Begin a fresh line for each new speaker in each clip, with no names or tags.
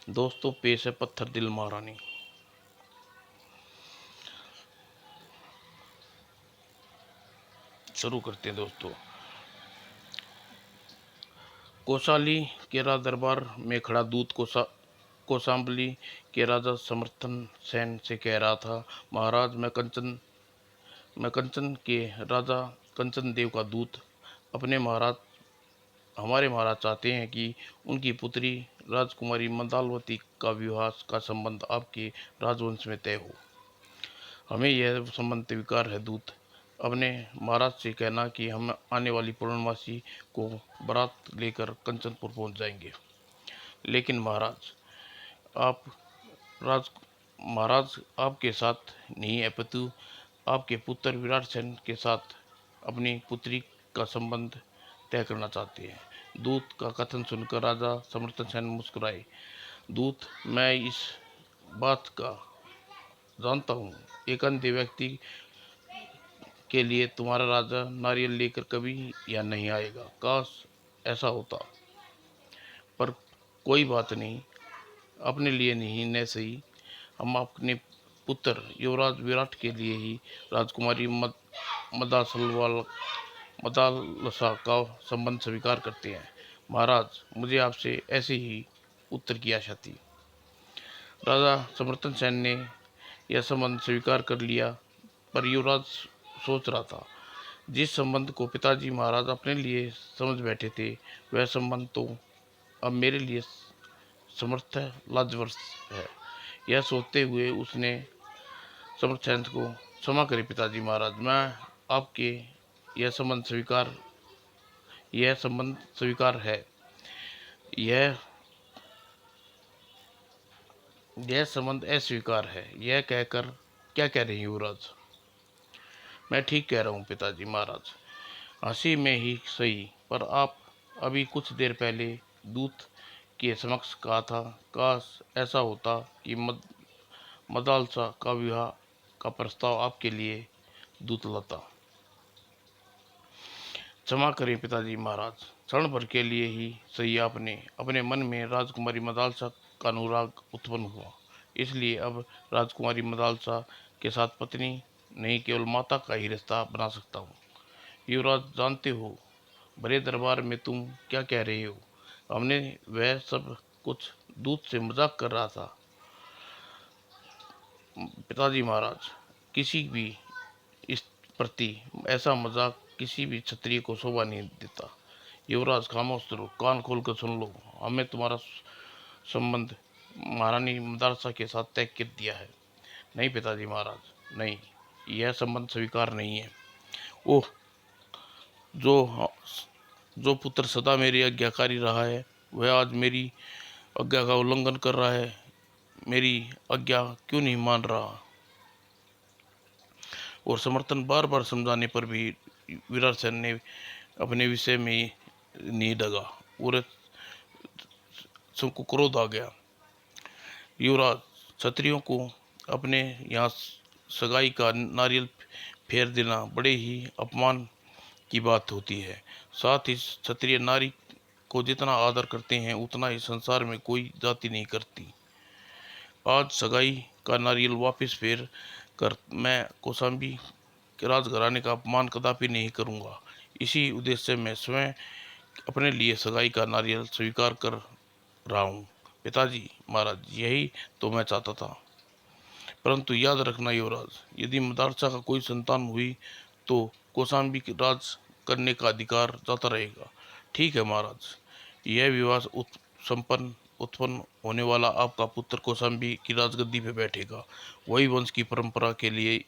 दोस्तों, पेश है पत्थर दिल महारानी। शुरू करते हैं दोस्तों। कौशाली के राज दरबार में खड़ा दूत कौशाम्बली के राजा समर्थन सेन से कह रहा था, महाराज, मैं कंचन के राजा कंचन देव का दूत। हमारे महाराज चाहते हैं कि उनकी पुत्री राजकुमारी मंदालवती का विवाह का संबंध आपके राजवंश में तय हो। हमें यह संबंध स्वीकार है दूत। अपने महाराज से कहना कि हम आने वाली पूर्णमासी को बारात लेकर कंचनपुर पहुंच जाएंगे। लेकिन आप राज महाराज आपके साथ नहीं, अपितु आपके पुत्र विराट सेन के साथ अपनी पुत्री का संबंध तय करना चाहते हैं। दूत का कथन सुनकर राजा समर्थन सेन मुस्कुराए। दूत, मैं इस बात का जानता हूँ, एक अंधे व्यक्ति के लिए तुम्हारा राजा नारियल लेकर कभी या नहीं आएगा। काश ऐसा होता, पर कोई बात नहीं। अपने लिए नहीं न सही, हम अपने पुत्र युवराज विराट के लिए ही राजकुमारी मदालसा का संबंध स्वीकार करते हैं। महाराज, मुझे आपसे ऐसे ही उत्तर की आशा थी। राजा समर्थन सेन ने यह संबंध स्वीकार कर लिया, पर युवराज सोच रहा था, जिस संबंध को पिताजी महाराज अपने लिए समझ बैठे थे, वह संबंध तो अब मेरे लिए समर्थ लाजवर्ष है। यह सोचते हुए उसने समर्थ सेन को, क्षमा करें पिताजी महाराज, मैं आपके यह संबंध स्वीकार है। यह यह संबंध अस्वीकार है। यह कहकर क्या कह रहे हैं युवराज? मैं ठीक कह रहा हूँ पिताजी महाराज, हंसी में ही सही, पर आप अभी कुछ देर पहले दूत के समक्ष कहा था, काश ऐसा होता कि मदालसा का विवाह का प्रस्ताव आपके लिए दूत लाता। क्षमा करें पिताजी महाराज, क्षण भर के लिए ही सही आपने अपने मन में राजकुमारी मदालसा का अनुराग उत्पन्न हुआ, इसलिए अब राजकुमारी मदालसा के साथ पत्नी नहीं, केवल माता का ही रिश्ता बना सकता हूँ। युवराज, जानते हो बड़े दरबार में तुम क्या कह रहे हो? हमने वह सब कुछ दूत से मजाक कर रहा था पिताजी महाराज। किसी भी इस प्रति ऐसा मजाक किसी भी क्षत्रिय को शोभा नहीं देता। युवराज, खामोश रहो, कान खोलकर सुन लो। हमें तुम्हारा संबंध महारानी मदालसा के साथ तय कर दिया है। नहीं पिताजी महाराज, नहीं, यह संबंध स्वीकार नहीं है। ओह, जो जो पुत्र सदा मेरी आज्ञाकारी रहा है, वह आज मेरी आज्ञा का उल्लंघन कर रहा है। मेरी आज्ञा क्यों नहीं मान रहा? और समर्थन बार बार समझाने पर भी विराट सेन ने अपने विषय में नहीं डगा और सबको क्रोध आ गया। युवराज, क्षत्रियों को अपने यहाँ सगाई का नारियल फेर देना बड़े ही अपमान की बात होती है। साथ ही क्षत्रिय नारी को जितना आदर करते हैं, उतना ही संसार में कोई जाति नहीं करती। आज सगाई का नारियल वापस फेर कर मैं कौशाम्बी के राजघराने का अपमान कदापि नहीं करूंगा। इसी उद्देश्य से मैं स्वयं अपने लिए सगाई का नारियल स्वीकार कर रहा हूँ। पिताजी महाराज, यही तो मैं चाहता था। परंतु याद रखना युवराज, यदि मदालसा का कोई संतान हुई तो कौशाम्बी के राज करने का अधिकार जाता रहेगा। ठीक है महाराज, यह विवाह संपन्न उत्पन्न होने वाला आपका पुत्र कौशाम्बी की राजगद्दी पे बैठेगा। वही वंश की परंपरा के लिए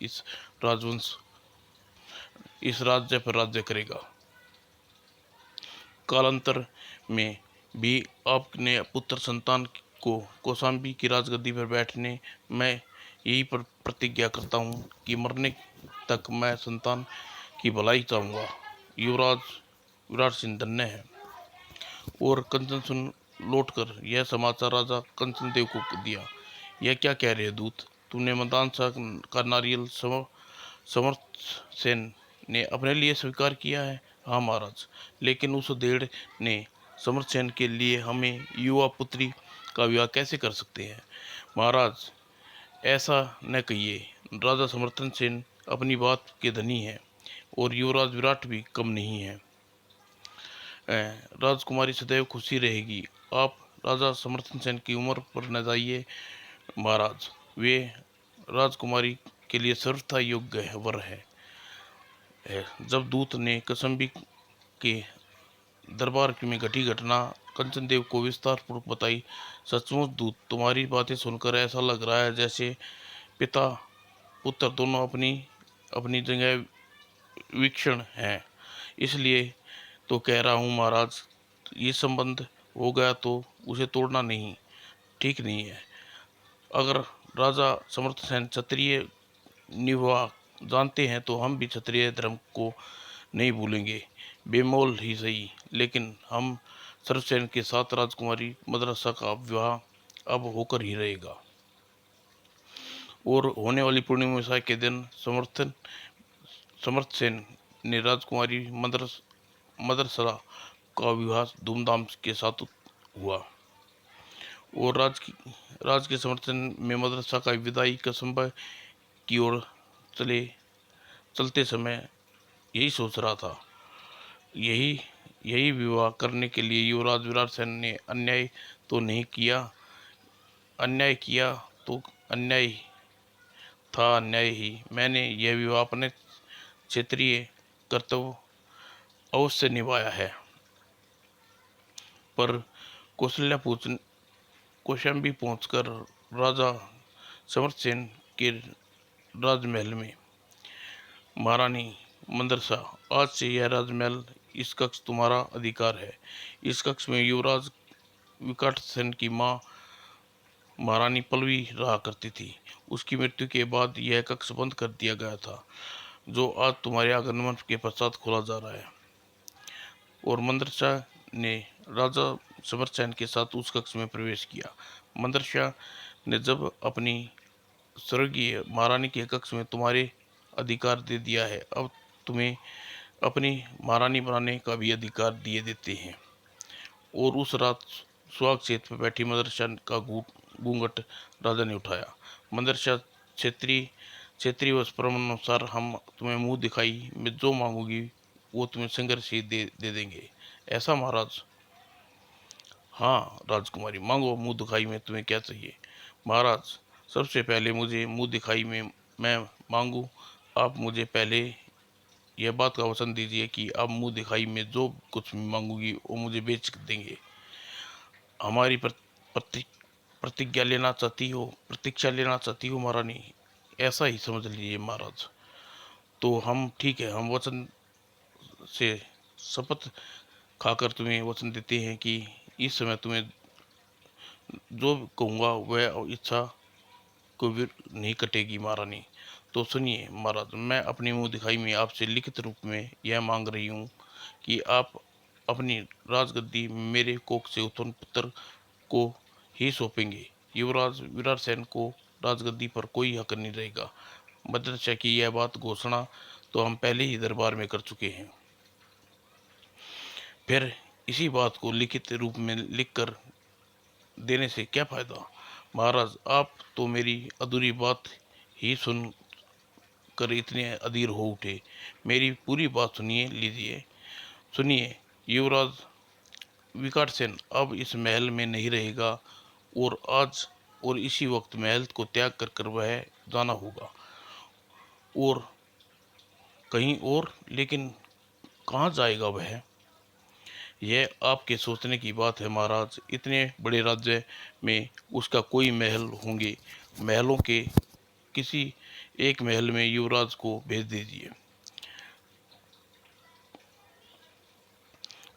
इस राज्य पर राज्य करेगा। कालांतर में भी आपने पुत्र संतान को कौशाम्बी की राजगद्दी पर बैठने मैं यही पर प्रतिज्ञा करता हूँ कि मरने तक मैं संतान की भलाई चाहूँगा। युवराज विराट सिंह धन्य है। और कंचन सुन लौटकर यह समाचार राजा कंचन देव को दिया। यह क्या कह रहे दूत? तुमने मदालसा का नारियल समर्थ सेन ने अपने लिए स्वीकार किया है? हाँ महाराज, लेकिन उस देड़ ने समर्थसेन के लिए हमें युवा पुत्री का विवाह कैसे कर सकते हैं? महाराज, ऐसा न कहिए। राजा समर्थन सेन अपनी बात के धनी हैं और युवराज विराट भी कम नहीं है। राजकुमारी सदैव खुशी रहेगी। आप राजा समर्थन सेन की उम्र पर न जाइए महाराज, वे राजकुमारी के लिए सर्वथा योग्य वर है। जब दूत ने कौसंबी के दरबार में घटी घटना कंचन देव को विस्तार पूर्वक बताई, सचमुच दूत, तुम्हारी बातें सुनकर ऐसा लग रहा है जैसे पिता पुत्र दोनों अपनी अपनी जगह विक्षण हैं। इसलिए तो कह रहा हूँ महाराज, ये संबंध हो गया तो उसे तोड़ना नहीं ठीक नहीं है। अगर राजा समर्थ सेन क्षत्रिय निभा जानते हैं तो हम भी क्षत्रिय धर्म को नहीं भूलेंगे, बेमोल ही सही, लेकिन हम सर्वसेन के साथ राजकुमारी मदरसा का विवाह अब होकर ही रहेगा। और होने वाली पूर्णिमा के दिन समर्थ सेन ने राजकुमारी मदरसा का विवाह धूमधाम के साथ हुआ और राज के समर्थन में मदरसा का विदाई कसंबा की ओर चलते समय यही सोच रहा था। यही यही विवाह करने के लिए युवराज विराट सेन ने अन्याय तो नहीं किया, अन्याय किया तो अन्याय था, अन्याय ही। मैंने यह विवाह अपने क्षेत्रीय कर्तव्य अवश्य निभाया है। पर कौशंबी पहुंचकर राजा समर्थसेन के राजमहल में, महारानी मंदरसा, आज से यह राजमहल, इस कक्ष तुम्हारा अधिकार है। इस कक्ष में युवराज विकटसेन की माँ महारानी पल्लवी रहा करती थी। उसकी मृत्यु के बाद यह कक्ष बंद कर दिया गया था, जो आज तुम्हारे आगमन के पश्चात खोला जा रहा है। और मंदरसा ने राजा समरसेन के साथ उस कक्ष में प्रवेश किया। मंदरसा ने जब अपनी स्वर्गीय महारानी के कक्ष में तुम्हारे अधिकार दे दिया है, अब तुम्हें अपनी महारानी बनाने का भी अधिकार दिए देते हैं। और उस रात सुहाग क्षेत्र पर बैठी मंदरसा का घूंघट राजा ने उठाया। मंदरसा, क्षेत्रीय वश परमानुसार हम तुम्हें मुंह दिखाई में जो मांगोगी वो तुम्हें संघर्ष ही दे देंगे। ऐसा महाराज? हाँ राजकुमारी, मांगो मुंह दिखाई में तुम्हें क्या चाहिए। महाराज, सबसे पहले मुझे मुंह दिखाई में मैं मांगू, आप मुझे पहले यह बात का वचन दीजिए कि आप मुंह दिखाई में जो कुछ मांगूंगी वो मुझे बेच देंगे। हमारी प्रतिज्ञा लेना चाहती हो, प्रतीक्षा लेना चाहती हो महारानी? ऐसा ही समझ लीजिए महाराज। तो हम ठीक है, हम वचन से शपथ खाकर तुम्हें वचन देते हैं कि इस समय तुम्हें जो कहूँगा वह इच्छा को भी नहीं कटेगी महारानी। तो सुनिए महाराज, मैं अपनी मुंह दिखाई में आपसे लिखित रूप में यह मांग रही हूँ कि आप अपनी राजगद्दी मेरे कोख से उत्पन्न पुत्र को ही सौंपेंगे। युवराज विराट सेन को राजगद्दी पर कोई हक नहीं रहेगा। मदरसा की यह बात घोषणा तो हम पहले ही दरबार में कर चुके हैं। फिर इसी बात को लिखित रूप में लिखकर देने से क्या फायदा? महाराज, आप तो मेरी अधूरी बात ही सुन कर इतने अधीर हो उठे। मेरी पूरी बात सुनिए। युवराज विकटसेन अब इस महल में नहीं रहेगा और आज और इसी वक्त महल को त्याग कर वह जाना होगा और कहीं और, लेकिन कहाँ जाएगा वह? यह आपके सोचने की बात है महाराज। इतने बड़े राज्य में उसका कोई महल होंगे। महलों के किसी एक महल में युवराज को भेज दीजिए।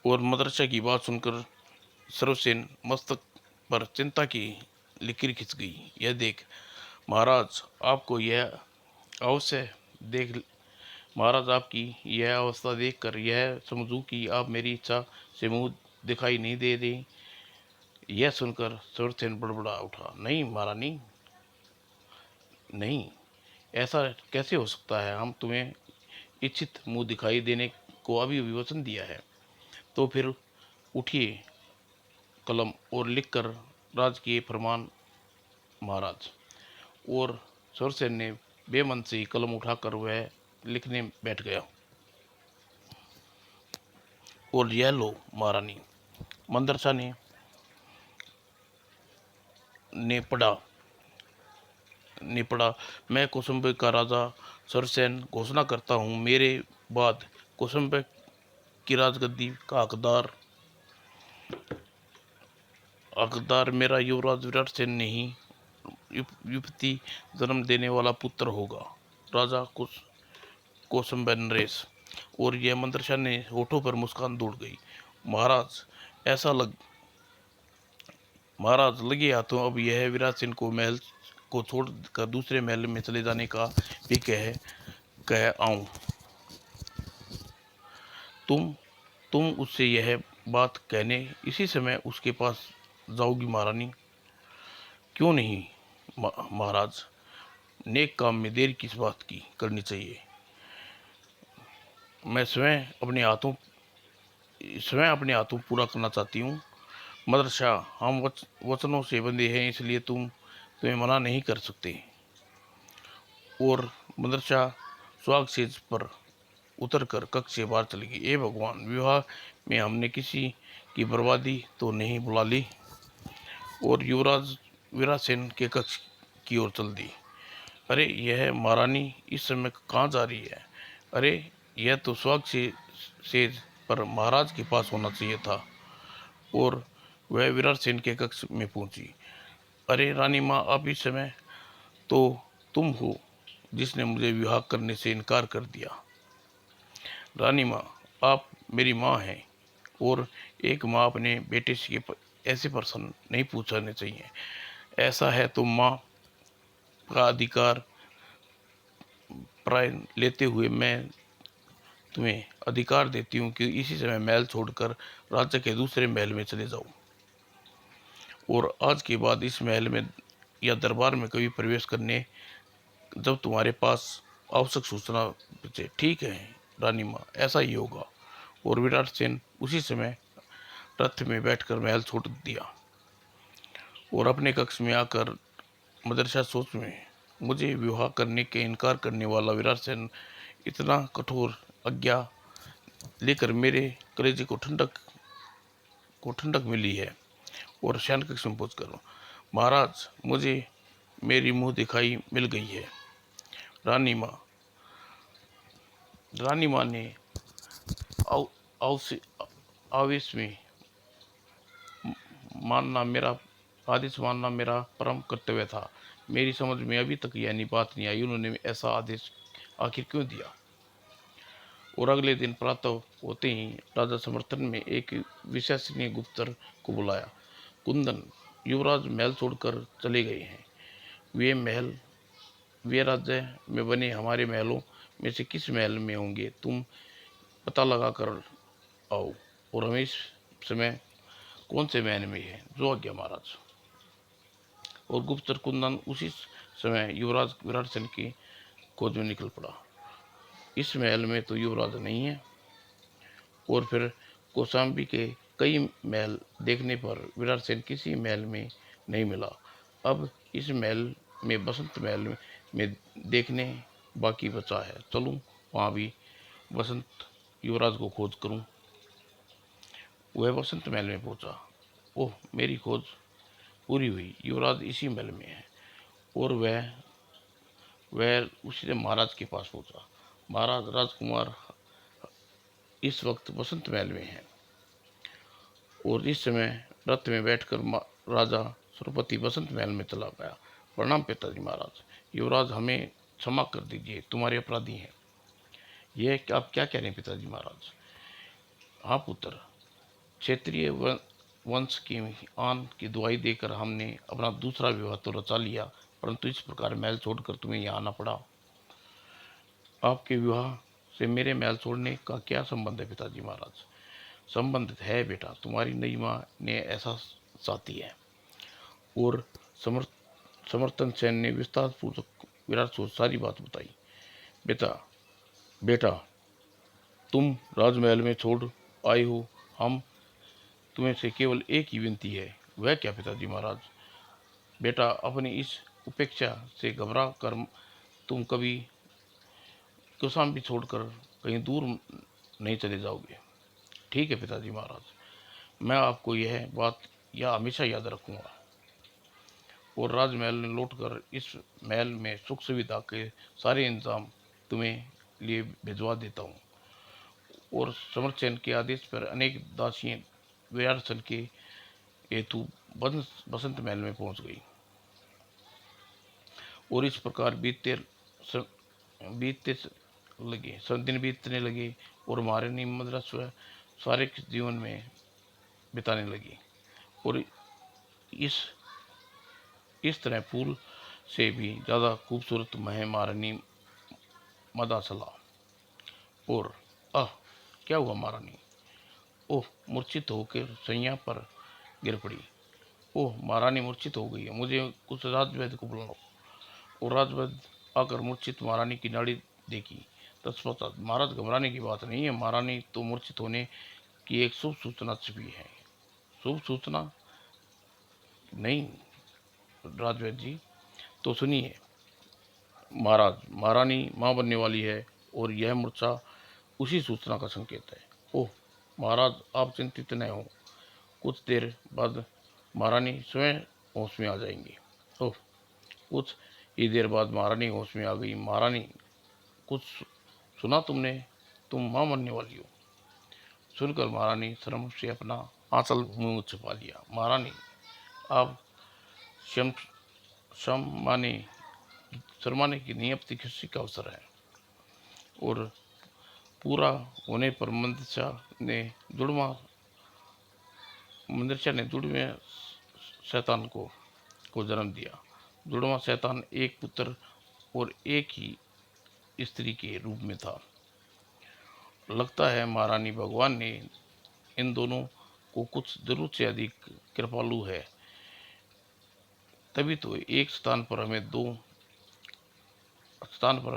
और मदरसा की बात सुनकर सर्वसेन मस्तक पर चिंता की लकीर खिंच गई। यह देख महाराज, आपको यह अवश्य देख महाराज, आपकी यह अवस्था देखकर यह समझूं कि आप मेरी इच्छा से मुंह दिखाई नहीं दे रही। यह सुनकर सर्वसेन बड़बड़ा उठा, नहीं महारानी, नहीं, ऐसा कैसे हो सकता है? हम तुम्हें इच्छित मुंह दिखाई देने को अभी वचन दिया है। तो फिर उठिए कलम और लिखकर राजकीय फरमान महाराज। और सुरसेन ने बेमन से ही कलम उठाकर वह लिखने बैठ गया। और यह लो महारानी। मंदरसा ने पढ़ा, मैं कौसंबे का राजा सुरसेन घोषणा करता हूँ, मेरे बाद कौसंबे की राजगद्दी का हकदार मेरा युवराज विराट सेन नहीं, युवती जन्म देने वाला पुत्र होगा, राजा कौसंबे नरेश। और यह मंदरसा ने होठों पर मुस्कान दौड़ गई। महाराज महाराज लगे हाथों अब यह विराट सेन को महल को छोड़कर दूसरे महल में चले जाने का भी कह आऊं। तुम उससे यह बात कहने इसी समय उसके पास जाओगी महारानी? क्यों नहीं महाराज, नेक काम में देर किस बात की करनी चाहिए। मैं स्वयं अपने हाथों पूरा करना चाहती हूँ। मदरसा, हम वचनों से बंधे हैं, इसलिए तुम्हें मना नहीं कर सकते। और मदरसा सुहाग सेज पर उतरकर कक्ष से बाहर चली गई। ए भगवान, विवाह में हमने किसी की बर्बादी तो नहीं बुला ली। और युवराज विराट सेन के कक्ष की ओर चल दी। अरे यह महारानी इस समय कहाँ जा रही है? अरे यह तो सुहाग सेज पर महाराज के पास होना चाहिए था। और वह विराट सेन के कक्ष में पहुंची। अरे रानी माँ, आप इस समय तो तुम हो जिसने मुझे विवाह करने से इनकार कर दिया। रानी माँ, आप मेरी माँ हैं और एक माँ अपने बेटे से ऐसे प्रश्न नहीं पूछने चाहिए। ऐसा है तो माँ का अधिकार प्राय लेते हुए मैं तुम्हें अधिकार देती हूँ कि इसी समय महल छोड़कर राज्य के दूसरे महल में चले जाओ। और आज के बाद इस महल में या दरबार में कभी प्रवेश करने जब तुम्हारे पास आवश्यक सूचना बचे। ठीक है रानी माँ, ऐसा ही होगा। और विराट सेन उसी समय रथ में बैठकर महल छोड़ दिया और अपने कक्ष में आकर मदरसा सोच में, मुझे विवाह करने के इनकार करने वाला विराट सेन इतना कठोर आज्ञा लेकर मेरे कलेजे को ठंडक मिली है। और शयन कक्ष में पहुंचकर, महाराज, मुझे मेरी मुंह दिखाई मिल गई है। रानी माँ ने आवेश में आदेश मानना मेरा परम कर्तव्य था। मेरी समझ में अभी तक यानी बात नहीं आई, उन्होंने ऐसा आदेश आखिर क्यों दिया। और अगले दिन प्रातः होते ही राजा समर्थन में एक विश्वसनीय गुप्तचर को बुलाया। कुंदन, युवराज महल छोड़कर चले गए हैं। वे राज्य में बने हमारे महलों में से किस महल में होंगे, तुम पता लगा कर आओ और हमें इस समय कौन से महल में है। जो आज्ञा महाराज। और गुप्तचर कुंदन उसी समय युवराज विराट सेन की खोज में निकल पड़ा। इस महल में तो युवराज नहीं है। और फिर कौशाम्बी के कई महल देखने पर विराट सेन किसी महल में नहीं मिला। अब इस महल में बसंत महल में देखने बाकी बचा है। चलूं वहाँ भी बसंत युवराज को खोज करूं। वह बसंत महल में पहुंचा। ओह, मेरी खोज पूरी हुई, युवराज इसी महल में है। और वह उसी महाराज के पास पहुंचा। महाराज, राजकुमार इस वक्त बसंत महल में है। और इस समय रथ में बैठकर राजा सुरपति बसंत महल में चला गया। प्रणाम पिताजी महाराज। युवराज, हमें क्षमा कर दीजिए, तुम्हारे अपराधी हैं। यह आप क्या कह रहे हैं पिताजी महाराज? हाँ पुत्र, क्षेत्रीय वंश की आन की दुआई देकर हमने अपना दूसरा विवाह तो रचा लिया, परंतु इस प्रकार महल छोड़कर तुम्हें यहाँ आना पड़ा। आपके विवाह से मेरे महल छोड़ने का क्या संबंध है पिताजी महाराज? संबंध है बेटा, तुम्हारी नई माँ ने ऐसा चाहती है। और समर्थन सेन ने विस्तार पूर्वक विराट को सारी बात बताई। बेटा, तुम राजमहल में छोड़ आए हो, हम तुम्हें से केवल एक ही विनती है। वह क्या पिताजी महाराज? बेटा, अपनी इस उपेक्षा से घबरा कर तुम कभी कौशाम्बी छोड़कर कहीं दूर नहीं चले जाओगे। ठीक है पिताजी महाराज, मैं आपको यह बात हमेशा याद रखूंगा। और राजमहल में लौटकर इस महल में सुख सुविधा के सारे इंतजाम तुम्हें लिए भिजवा देता हूँ। और समरसेन के आदेश पर अनेक दासियां विराटसन के हेतु बसंत महल में पहुंच गई। और इस प्रकार बीतते लगे दिन बीतने लगे और महारानी मद्रास सारे जीवन में बिताने लगी। और इस तरह फूल से भी ज़्यादा खूबसूरत महारानी मदासला। और आह, क्या हुआ महारानी? ओह, मूर्छित होकर सैया पर गिर पड़ी। ओह, महारानी मूर्छित हो गई है, मुझे कुछ राजवैद्य को बुलाओ। और राजवैद्य आकर मूर्छित महारानी की नाड़ी देखी। तत्पश्चात, महाराज घबराने की बात नहीं है, महारानी तो मूर्छित होने की एक शुभ सूचना छिपी है। शुभ सूचना? नहीं राजवैद्य जी, तो सुनिए महाराज, महारानी माँ बनने वाली है और यह मूर्छा उसी सूचना का संकेत है। ओह महाराज, आप चिंतित न हो, कुछ देर बाद महारानी स्वयं होश में आ जाएंगी। ओह, कुछ ही देर बाद महारानी होश में आ गई। महारानी, कुछ सुना तुमने? तुम माँ बनने वाली हो। सुनकर महारानी शर्म से अपना आंचल मुंह छिपा लिया। महारानी, आप शम शम माने शर्माने की नहीं, अपनी खुशी का अवसर है। और पूरा होने पर मंदरसा ने जुड़वे शैतान को जन्म दिया। जुड़वा शैतान एक पुत्र और एक ही स्त्री के रूप में था। लगता है महारानी भगवान ने इन दोनों को कुछ जरूरत से अधिक कृपालु है, तभी तो एक स्थान पर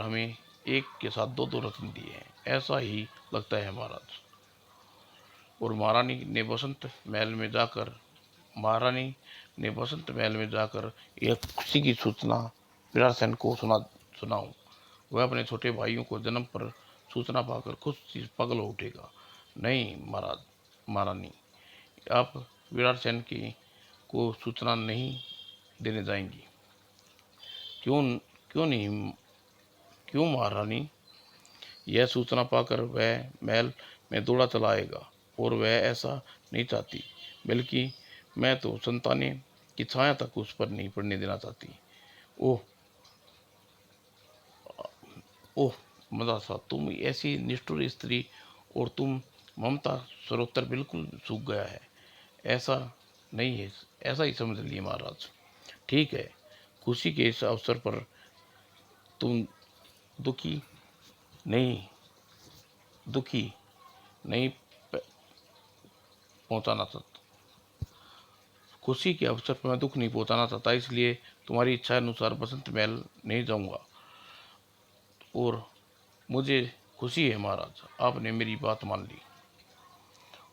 हमें एक के साथ दो रत्न दिए हैं। ऐसा ही लगता है महाराज। और महारानी ने बसंत महल में जाकर यह खुशी की सूचना विराटसेन को सुनाऊं। वह अपने छोटे भाइयों को जन्म पर सूचना पाकर खुशी से पागल हो उठेगा। नहीं महारानी, आप विराटसेन को सूचना नहीं देने जाएंगी। क्यों नहीं? क्यों महारानी? यह सूचना पाकर वह महल में दौड़ा चला आएगा और वह ऐसा नहीं चाहती, बल्कि मैं तो संताने की छाया तक उस पर नहीं पड़ने देना चाहती। ओह ओह मदासा, तुम ऐसी निष्ठुर स्त्री, और तुम ममता सरोतर बिल्कुल सूख गया है। ऐसा नहीं है, ऐसा ही समझ लिए महाराज। ठीक है, खुशी के इस अवसर पर तुम दुखी नहीं पहुंचाना चाहता। खुशी के अवसर पर मैं दुख नहीं पहुंचाना चाहता, इसलिए तुम्हारी इच्छा अनुसार बसंत महल नहीं जाऊंगा। और मुझे खुशी है महाराज, आपने मेरी बात मान ली।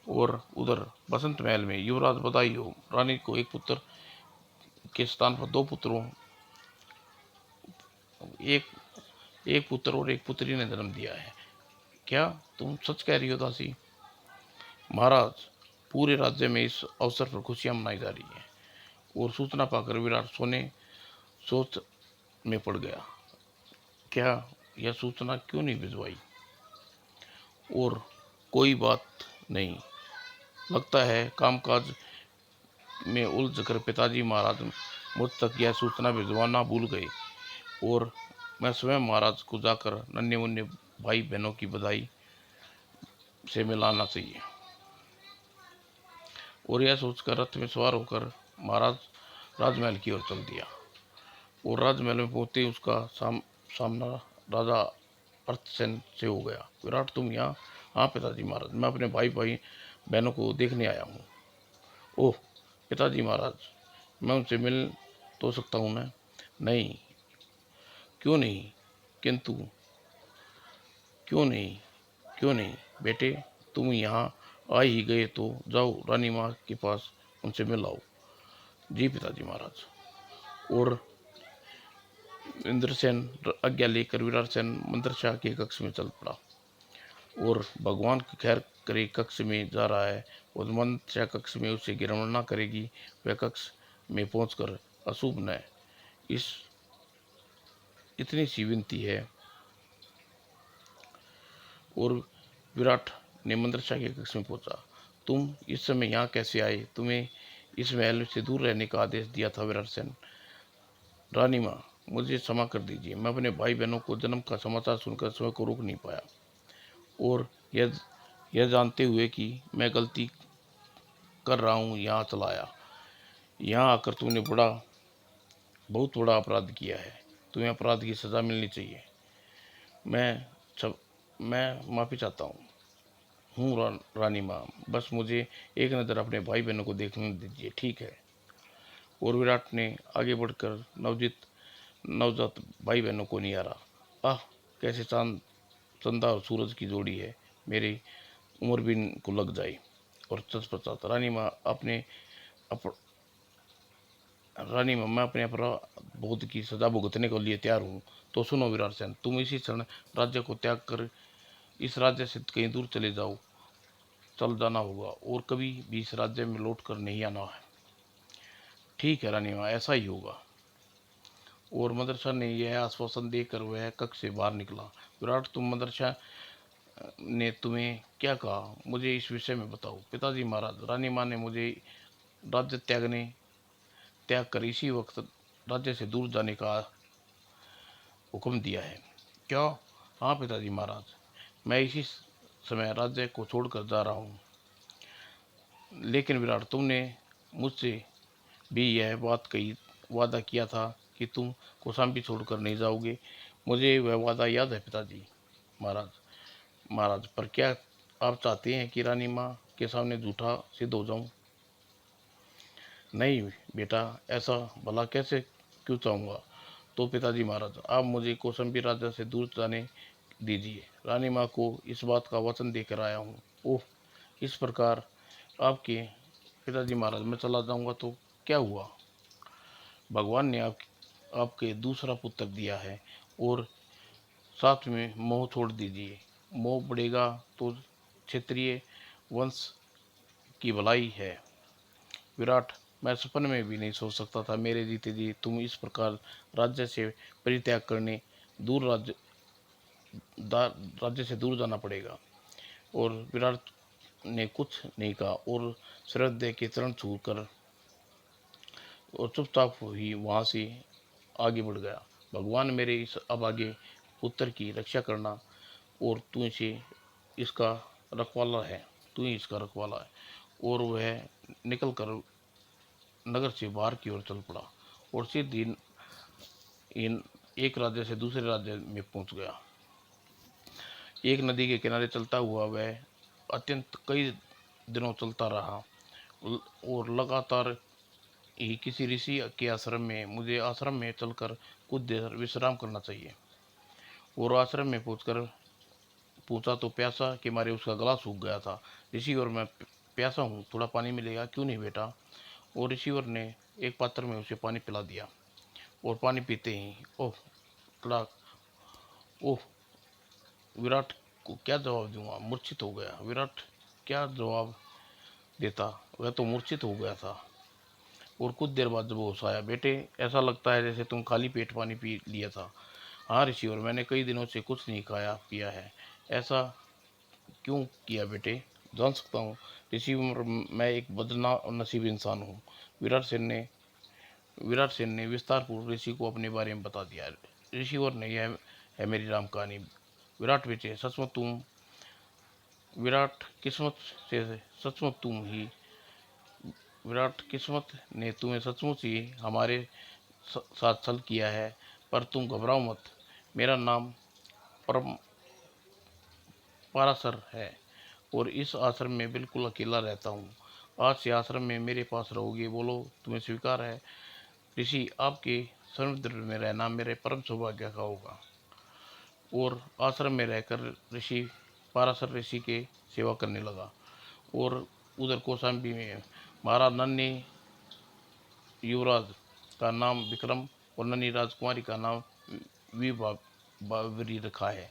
और उधर बसंत महल में युवराज बधाई हो, रानी को एक पुत्र के स्थान पर दो पुत्रों एक पुत्र और एक पुत्री ने जन्म दिया है। क्या तुम सच कह रही हो दासी? महाराज, पूरे राज्य में इस अवसर पर खुशियां मनाई जा रही हैं। और सूचना पाकर विराट सोच में पड़ गया। क्या यह सूचना क्यों नहीं भिजवाई? और कोई बात नहीं, लगता है कामकाज में उलझ कर पिताजी महाराज मुझ तक यह सूचना भिजवाना भूल गए, और मैं स्वयं महाराज को जाकर नन्हे मुन्ने भाई बहनों की बधाई से मिलाना चाहिए। और यह सोचकर रथ में सवार होकर महाराज राजमहल की ओर चल दिया। और राजमहल में पहुंचते ही उसका सामना राजा अर्थसेन से हो गया। विराट, तुम यहाँ? हाँ पिताजी महाराज, मैं अपने भाई बहनों को देखने आया हूँ। ओह पिताजी महाराज, मैं उनसे मिल तो सकता हूँ ना? नहीं। क्यों नहीं? किंतु क्यों नहीं बेटे, तुम यहाँ आ ही गए तो जाओ रानी माँ के पास, उनसे मिलाओ। जी पिताजी महाराज। और इंद्रसेन आज्ञा लेकर विराटसेन मंत्रशाह के कक्ष में चल पड़ा। और भगवान की खैर करे कक्ष में जा रहा है, और मंत्रशाह कक्ष में उसे गिरवना करेगी, वह कक्ष में पहुंचकर अशुभ न इस इतनी सी विनती है। और विराट ने मंत्रशाह के कक्ष में पहुंचा। तुम इस समय यहाँ कैसे आए? तुम्हें इस महल से दूर रहने का आदेश दिया था विराटसेन। रानी माँ, मुझे क्षमा कर दीजिए, मैं अपने भाई बहनों को जन्म का समाचार सुनकर स्वयं को रोक नहीं पाया, और यह जानते हुए कि मैं गलती कर रहा हूँ यहाँ चला आया। यहाँ आकर तुमने बहुत बड़ा अपराध किया है, तुम्हें अपराध की सज़ा मिलनी चाहिए। मैं सब मैं माफ़ी चाहता हूँ रानी माँ, बस मुझे एक नज़र अपने भाई बहनों को देखने दीजिए, ठीक है। और विराट ने आगे बढ़कर नवजात भाई बहनों को निहारा। आह, कैसे चंदा और सूरज की जोड़ी है, मेरी उम्र भी इनको लग जाए। और तत्पश्चात रानी माँ मैं अपने अपराध बोध की सजा भुगतने के लिए तैयार हूँ। तो सुनो विराट सेन, तुम इसी क्षण राज्य को त्याग कर इस राज्य से कहीं दूर चल जाना होगा, और कभी भी इस राज्य में लौट कर नहीं आना है। ठीक है रानी माँ, ऐसा ही होगा। और मदरसा ने यह आश्वासन देकर वह कक्ष से बाहर निकला। विराट, तुम मदरसा ने तुम्हें क्या कहा, मुझे इस विषय में बताओ। पिताजी महाराज, रानी माँ ने मुझे राज्य त्याग कर इसी वक्त राज्य से दूर जाने का हुक्म दिया है। क्या? हाँ पिताजी महाराज, मैं इसी समय राज्य को छोड़कर जा रहा हूँ। लेकिन विराट, तुमने मुझसे भी यह वादा किया था कि तुम कौशाम्बी छोड़कर नहीं जाओगे। मुझे वह वादा याद है पिताजी महाराज, पर क्या आप चाहते हैं कि रानी माँ के सामने झूठा सिद्ध हो जाऊं? नहीं बेटा, ऐसा भला कैसे क्यों चाहूँगा। तो पिताजी महाराज, आप मुझे कौशाम्बी राजा से दूर जाने दीजिए। रानी माँ को इस बात का वचन देकर आया हूँ। ओह, इस प्रकार आपके पिताजी महाराज, मैं चला जाऊँगा तो क्या हुआ? भगवान ने आपके दूसरा पुत्र दिया है, और साथ में मोह छोड़ दीजिए। मोह बढ़ेगा तो क्षेत्रीय वंश की भलाई है। विराट, मैं सपने में भी नहीं सोच सकता था मेरे जीते जी तुम इस प्रकार राज्य से परित्याग करने दूर राज्य से दूर जाना पड़ेगा। और विराट ने कुछ नहीं कहा, और श्रद्धे के चरण छूकर और चुपचाप ही वहाँ से आगे बढ़ गया। भगवान, मेरे इस अभागे पुत्र की रक्षा करना, और इसका रखवाला है तू ही इसका रखवाला है। और वह निकल कर नगर से बाहर की ओर चल पड़ा, और सीधे इन एक राज्य से दूसरे राज्य में पहुंच गया। एक नदी के किनारे चलता हुआ वह अत्यंत कई दिनों चलता रहा, और लगातार ही किसी ऋषि के आश्रम में मुझे आश्रम में चलकर कुछ देर विश्राम करना चाहिए। और आश्रम में पूछा तो प्यासा के मारे उसका गला सूख गया था। ऋषिवर, मैं प्यासा हूँ, थोड़ा पानी मिलेगा? क्यों नहीं बेटा। और ऋषिवर ने एक पात्र में उसे पानी पिला दिया, और पानी पीते ही ओह तड़ाक, ओह, विराट को क्या जवाब दूंगा, मूर्छित हो गया। विराट क्या जवाब देता, वह तो मूर्छित हो गया था। और कुछ देर बाद जब होश आया, बेटे, ऐसा लगता है जैसे तुम खाली पेट पानी पी लिया था। हाँ ऋषिवर, मैंने कई दिनों से कुछ नहीं खाया पिया है। ऐसा क्यों किया बेटे, जान सकता हूँ? ऋषिवर, मैं एक बदनसीब इंसान हूँ। विराट सेन ने विस्तार पूर्वक ऋषि को अपने बारे में बता दिया। ऋषिवर ने, यह है मेरी राम कहानी। विराट बेटे, विराट किस्मत से सचमुच तुम ही विराट किस्मत ने तुम्हें सचमुच ही हमारे साथ छल किया है। पर तुम घबराओ मत, मेरा नाम परम पारासर है, और इस आश्रम में बिल्कुल अकेला रहता हूँ। आज से आश्रम में मेरे पास रहोगे, बोलो तुम्हें स्वीकार है? ऋषि, आपके समुद्र में रहना मेरे परम सौभाग्य का होगा। और आश्रम में रहकर ऋषि पाराशर ऋषि के सेवा करने लगा। और उधर कौशाम्बी में महाराज नन्ही युवराज का नाम विक्रम और नन्ही राजकुमारी का नाम विभावरी रखा है।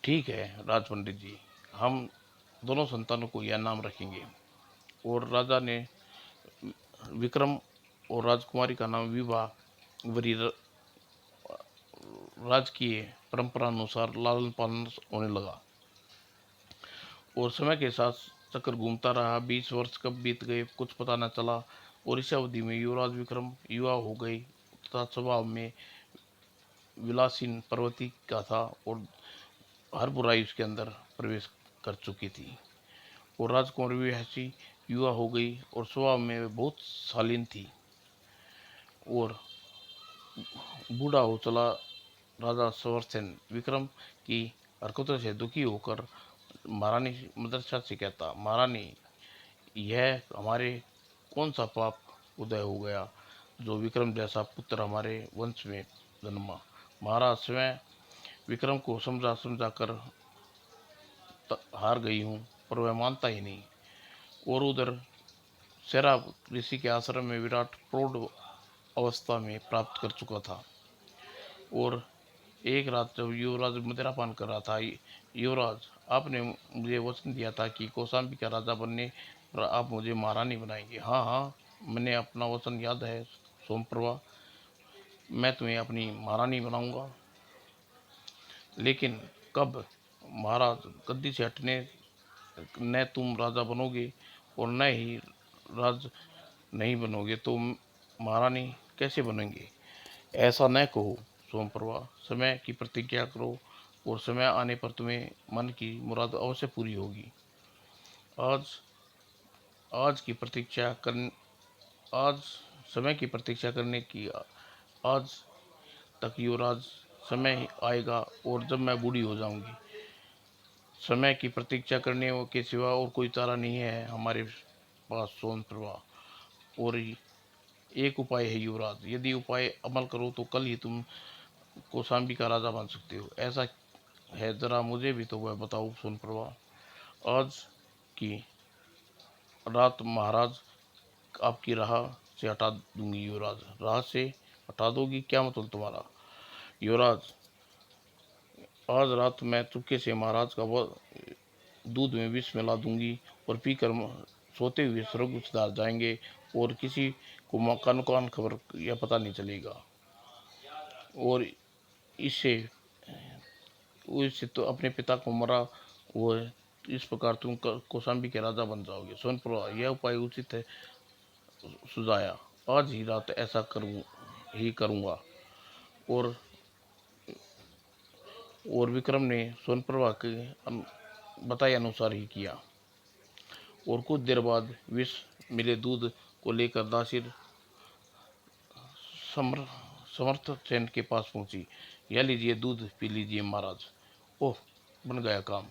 ठीक है राज पंडित जी, हम दोनों संतानों को यह नाम रखेंगे। और राजा ने विक्रम और राजकुमारी का नाम विभावरी राजकीय परंपरा अनुसार लालन पालन होने लगा। और समय के साथ चक्र घूमता रहा। 20 वर्ष कब बीत गए कुछ पता न चला। और इस अवधि में युवराज विक्रम युवा हो गई तथा स्वभाव में विलासीन पर्वती का था और हर बुराई उसके अंदर प्रवेश कर चुकी थी। और राजकुमारी भी ऐसी युवा हो गई और स्वभाव में बहुत शालीन थी। और बूढ़ा हो चला राजा संवर्धन विक्रम की हरकतों से दुखी होकर महारानी मदरसा से कहता, महारानी यह हमारे कौन सा पाप उदय हो गया जो विक्रम जैसा पुत्र हमारे वंश में जन्मा। महाराज स्वयं विक्रम को समझा समझा कर हार गई हूँ पर वह मानता ही नहीं। और उधर शेरा ऋषि के आश्रम में विराट प्रौढ़ अवस्था में प्राप्त कर चुका था। और एक रात जब युवराज मदिरापान कर रहा था, युवराज आपने मुझे वचन दिया था कि कौशाम्बी का राजा बनने पर आप मुझे महारानी बनाएंगे। हाँ हाँ, मैंने अपना वचन याद है सोमप्रभा, मैं तुम्हें अपनी महारानी बनाऊंगा। लेकिन कब महाराज, गद्दी से हटने न तुम राजा बनोगे और न ही राज नहीं बनोगे तो महारानी कैसे बनेंगे। ऐसा न कहो सोमप्रभा, समय की प्रतिज्ञा करो और समय आने पर तुम्हें मन की मुराद अवश्य पूरी होगी। आज आज की प्रतीक्षा कर आज समय की प्रतीक्षा करने की आज तक युवराज, समय आएगा और जब मैं बूढ़ी हो जाऊंगी। समय की प्रतीक्षा करने के सिवा और कोई चारा नहीं है हमारे पास सोमप्रभा। और एक उपाय है युवराज, यदि उपाय अमल करो तो कल ही तुम कौशाम्बी का राजा बन सकते हो। ऐसा है, जरा मुझे भी तो वह बताओ सोमप्रभा। आज की रात महाराज आपकी राह से हटा दूंगी युवराज। राह से हटा दोगी, क्या मतलब तुम्हारा। युवराज, आज रात मैं चुपके से महाराज का दूध में विष मिला दूंगी और पीकर सोते हुए स्वर्ग सुधार जाएंगे और किसी को कानो कान खबर या पता नहीं चलेगा। और इससे उससे तो अपने पिता को मरा वो इस प्रकार तुम कौशाम्बी के राजा बन जाओगे। सोनप्रभा, यह उपाय उचित है सुझाया, आज ही रात ऐसा करूँगा। और विक्रम ने सोनप्रभा के बताए अनुसार ही किया। और कुछ देर बाद विष मिले दूध को लेकर दासिर समर्थ सेन के पास पहुंची। यह लीजिए दूध पी लीजिए महाराज। ओह, बन गया काम।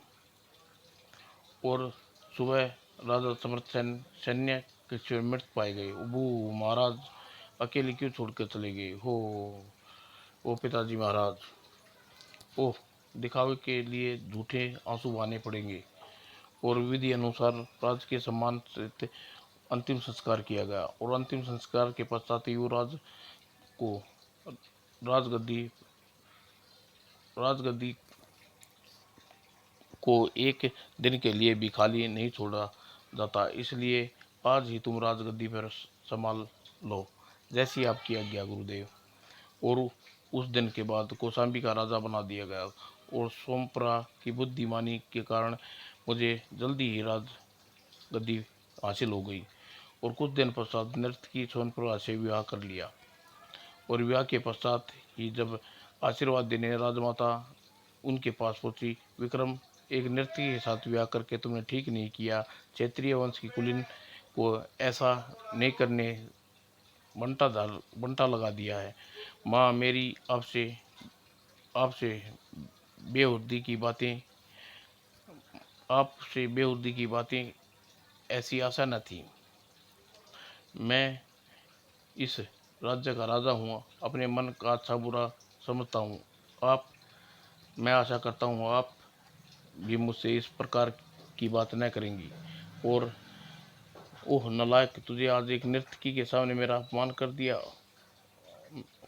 और सुबह राजा समर्थ सेन सैन्य के मृत पाए गए। वो महाराज अकेले क्यों छोड़कर चले गए हो। ओ पिताजी महाराज, ओह, दिखावे के लिए झूठे आंसू बहाने पड़ेंगे। और विधि अनुसार राजकीय सम्मान से अंतिम संस्कार किया गया। और अंतिम संस्कार के पश्चात युवराज को राजगद्दी राजगद्दी को एक दिन के लिए भी खाली नहीं छोड़ा जाता। इसलिए आज ही तुम राजगद्दी पर संभाल लो, जैसी आपकी आज्ञा गुरुदेव। और उस दिन के बाद कौशाम्बी का राजा बना दिया गया। और सोमप्रा की बुद्धिमानी के कारण मुझे जल्दी ही राजगद्दी हासिल हो गई। और कुछ दिन पश्चात नर्तकी सोनप्रभा से विवाह कर लिया। और विवाह के पश्चात ही जब आशीर्वाद देने राजमाता उनके पास पहुंची, विक्रम, एक नर्तकी के साथ विवाह करके तुमने ठीक नहीं किया। क्षेत्रीय वंश की कुलीन को ऐसा नहीं करने बंटा लगा दिया है। माँ मेरी आपसे आपसे बेहुदी की बातें ऐसी आशा न थी। मैं इस राज्य का राजा हूँ, अपने मन का अच्छा बुरा समझता हूँ। मैं आशा करता हूँ आप भी मुझसे इस प्रकार की बात न करेंगी। और ओह नालायक, तुझे आज एक नर्तकी के सामने मेरा अपमान कर दिया।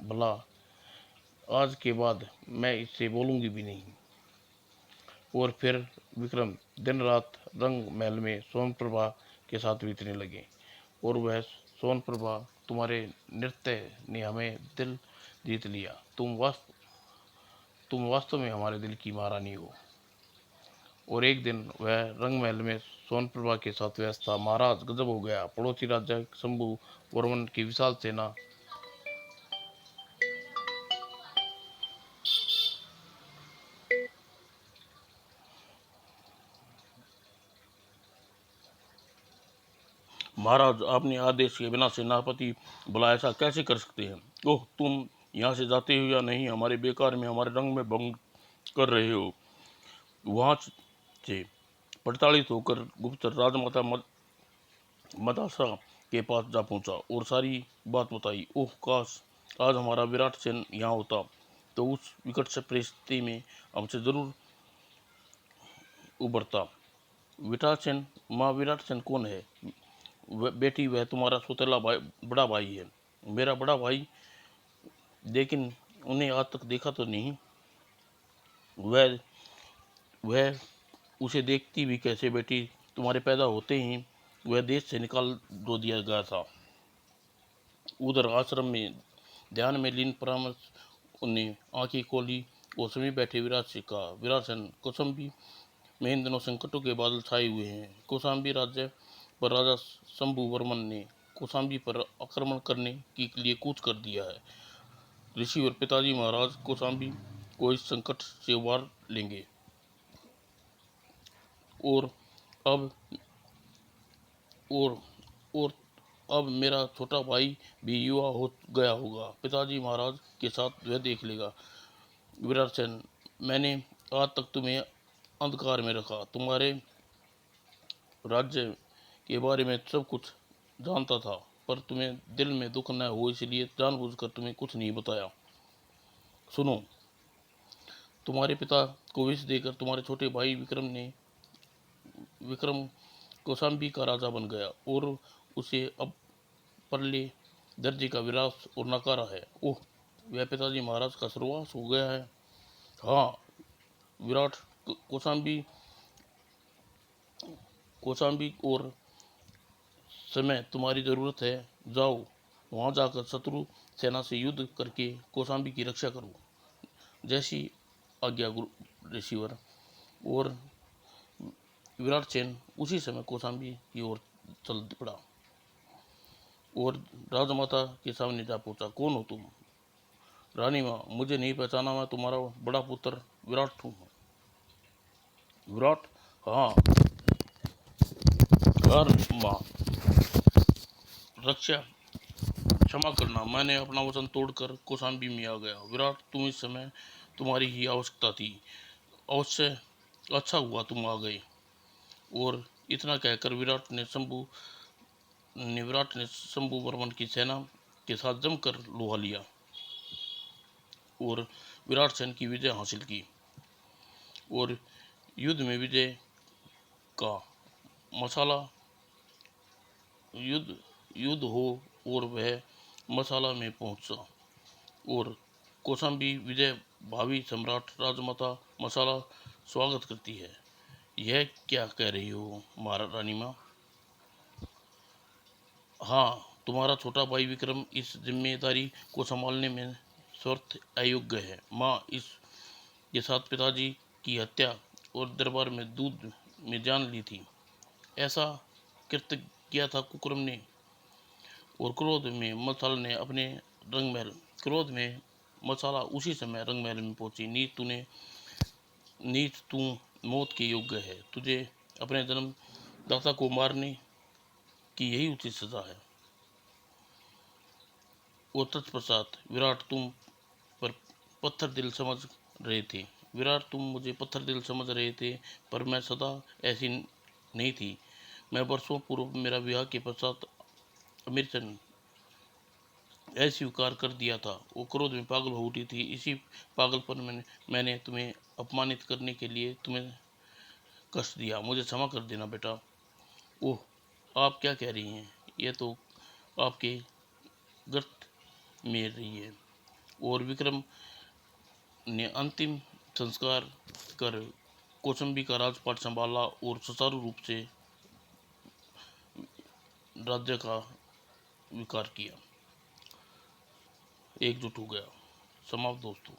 भला आज के बाद मैं इससे बोलूंगी भी नहीं। और फिर विक्रम दिन रात रंग महल में सोन प्रभा के साथ बीतने लगे। और वह सोन प्रभा, तुम्हारे नृत्य ने हमें दिल जीत लिया। तुम वास्तव में हमारे दिल की महारानी हो। और एक दिन वह रंग महल में सोन प्रभा के साथ व्यस्त था। महाराज, गजब हो गया। पड़ोसी राजा शंभु वर्मन की विशाल सेना महाराज, आपने आदेश के बिना सेनापति बुलाया, ऐसा कैसे कर सकते हैं? ओह, तुम यहाँ से जाते हो या नहीं? हमारे बेकार में हमारे रंग में भंग कर रहे हो। वहाँ से प्रताड़ित होकर गुप्तचर राजमाता मदासा के पास जा पहुंचा और सारी बात बताई। ओह काश आज हमारा विराट सेन यहाँ होता, तो उस विकट से परिस्थिति में हमसे जरूर उबरता। विराट सेन, माँ, विराट सेन कौन है? बेटी, वह तुम्हारा सौतेला भाई, बड़ा भाई है। मेरा बड़ा भाई? लेकिन उन्हें आज तक देखा तो नहीं। वह वह उसे देखती भी कैसे बेटी? तुम्हारे पैदा होते ही वह देश से निकाल दो दिया गया था। उधर आश्रम में ध्यान में लीन परामर्श उन्हें आंखें खोली और सभी बैठे विराट से कहा, विराट सेन, कौशाम्बी में इन दिनों संकटों के बादल छाए हुए हैं। कौशाम्बी राज्य पर राजा शंभु वर्मन ने कौशाम्बी पर आक्रमण करने के लिए कूच कर दिया है। ऋषि और पिताजी महाराज कौशाम्बी को इस संकट से उबार लेंगे। और अब और और अब मेरा छोटा भाई भी युवा हो गया होगा। पिताजी महाराज के साथ वह देख लेगा। विराट सेन, मैंने आज तक तुम्हें अंधकार में रखा। तुम्हारे राज्य के बारे में सब कुछ जानता था, पर तुम्हें दिल में दुख न हो इसलिए जानबूझकर तुम्हें कुछ नहीं बताया। सुनो, तुम्हारे पिता को विष देकर तुम्हारे छोटे भाई विक्रम कौशाम्बी का राजा बन गया और उसे अब परले दर्जे का विरासत और नकारा है। ओह, वह पिताजी महाराज का सर्वनाश हो गया है। हाँ, विराट कौशाम्बी कौशाम्बी और समय तुम्हारी जरूरत है। जाओ, वहां जाकर शत्रु सेना से युद्ध करके कौशाम्बी की रक्षा करो। जैसी आज्ञा गुरु ऋषिवर। और विराट सेन उसी समय कौशाम्बी की ओर चल पड़ा और राजमाता के सामने जा पहुंचा। कौन हो तुम? रानी माँ, मुझे नहीं पहचाना? मैं तुम्हारा बड़ा पुत्र विराट हूँ। विराट? हाँ माँ, रक्षा क्षमा करना, मैंने अपना वचन तोड़कर कौशाम्बी में आ गया। विराट, तुम इस समय तुम्हारी ही आवश्यकता थी। अवश्य अच्छा हुआ तुम आ गए। और इतना कहकर विराट ने शंभु वर्मन की सेना के साथ जमकर लोहा लिया और विराट सेन की विजय हासिल की। और युद्ध में विजय का मसाला युद्ध हो और वह मसाला में पहुंचा और कौशाम्बी विजय भावी सम्राट राजमाता मसाला स्वागत करती है। यह क्या कह रही हो महारानी माँ? हाँ, तुम्हारा छोटा भाई विक्रम इस जिम्मेदारी को संभालने में स्वर्थ अयोग्य है। माँ, इसके साथ पिताजी की हत्या और दरबार में दूध में जान ली थी। ऐसा कृत्य किया था कुकरम ने। और क्रोध में मसाला उसी समय रंग महल में पहुंची। नीच, तू मौत के योग्य है। तुझे अपने जन्मदाता को मारने की यही उचित सजा है। और तत्पश्चात विराट, तुम पर पत्थर दिल समझ रहे थे। विराट, तुम मुझे पत्थर दिल समझ रहे थे, पर मैं सदा ऐसी नहीं थी। मैं वर्षों पूर्व मेरा विवाह के पश्चात अमीरचंद अस्वीकार कर दिया था। वो क्रोध में पागल हो उठी थी। इसी पागलपन में मैंने तुम्हें अपमानित करने के लिए तुम्हें कष्ट दिया। मुझे क्षमा कर देना बेटा। ओह, आप क्या कह रही हैं? यह तो आपके गर्त में रही है। और विक्रम ने अंतिम संस्कार कर कौशंबी का राजपाट संभाला और सुचारू रूप से राज्य का विकार किया, एकजुट हो गया। समाप्त दोस्तों।